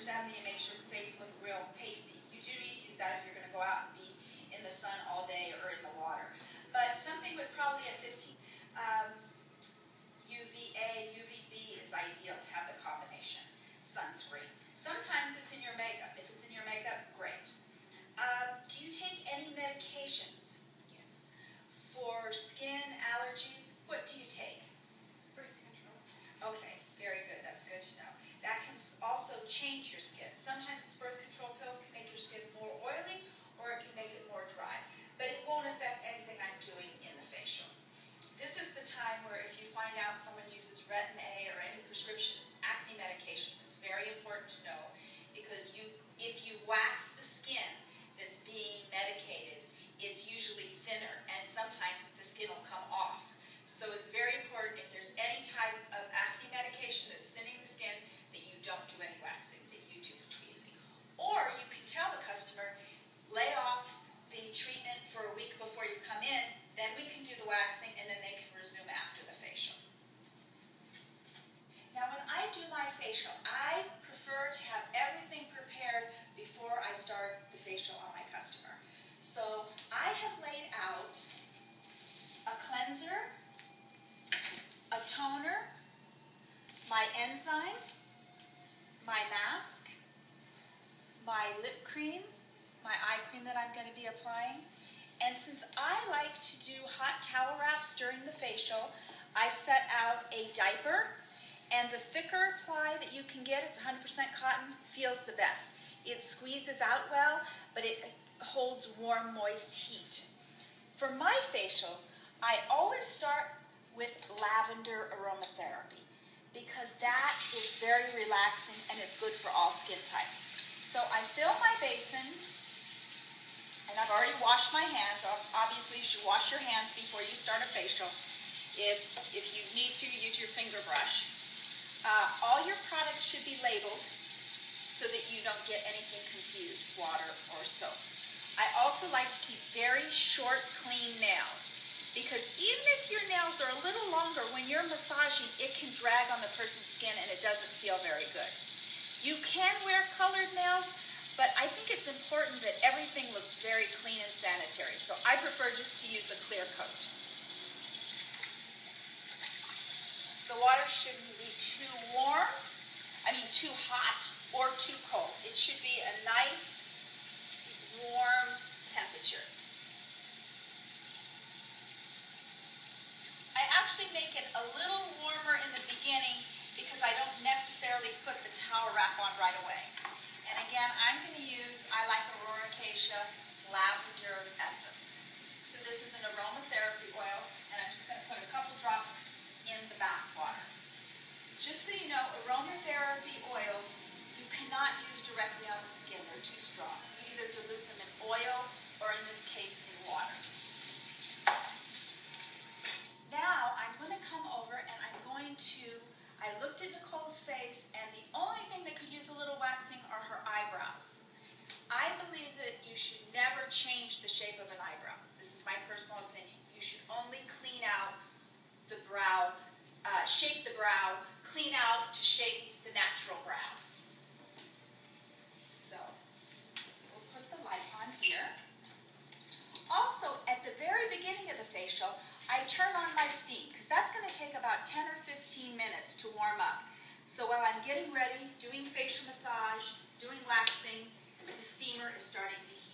70 and makes your face look real pasty. You do need to use that if you're going to go out and be in the sun all day or in the water. But something with probably a 15, UVA, UVB is ideal to have the combination sunscreen. Sometimes it's in your makeup. If it's in your makeup, great. Do you take any medications? Yes. For skin allergies, what do you take? Birth control. Okay, very good. That's good to know. That can also change your skin. Sometimes birth control pills can make your skin more oily or it can make it more dry. But it won't affect anything I'm doing in the facial. This is the time where if you find out someone uses Retin A or any prescription acne medications, it's very important to know because if you wax the skin that's being medicated, it's usually thinner and sometimes the skin will come off. So it's very important if there's any type of acne medication that's thinning the skin that you don't do any waxing, that you do tweezing. Or you can tell the customer, lay off the treatment for a week before you come in, then we can do the waxing and then they can resume after the facial. Now when I do my facial, I prefer to have everything prepared before I start the facial on my customer. So I have laid out a cleanser, a toner, my enzyme, my mask, my lip cream, my eye cream that I'm going to be applying. And since I like to do hot towel wraps during the facial, I've set out a diaper, and the thicker ply that you can get, it's 100% cotton, feels the best. It squeezes out well, but it holds warm, moist heat. For my facials, I always start with lavender aromatherapy because that is very relaxing and it's good for all skin types. So I fill my basin, and I've already washed my hands. Obviously, you should wash your hands before you start a facial. If you need to, use your finger brush. All your products should be labeled so that you don't get anything confused, water or soap. I also like to keep very short, clean nails because even if your nails are a little longer, when you're massaging, it can drag on the person's skin and it doesn't feel very good. You can wear colored nails, but I think it's important that everything looks very clean and sanitary, so I prefer just to use a clear coat. The water shouldn't be too too hot or too cold. It should be a nice, warm temperature. I actually make it a little warmer in the beginning because I don't necessarily put the towel wrap on right away. And again, I'm going to use, I like Aurora Acacia Lavender Essence. So this is an aromatherapy oil, and I'm just going to put a couple drops in the bath water. Just so you know, aromatherapy oils, you cannot use directly on the skin. They're too strong. You either dilute them in oil or in this case in water. Now I'm going to come over and I looked at Nicole's face and the only thing that could use a little waxing are her eyebrows. I believe that you should never change the shape of an eyebrow. This is my personal opinion. You should only clean out the brow, shape the brow, clean out to shape the natural brow. So, we'll put the light on here. Also, at the very beginning of the facial, I turn on my steam because that's going to take about 10 or 15 minutes to warm up. So while I'm getting ready, doing facial massage, doing waxing, the steamer is starting to heat.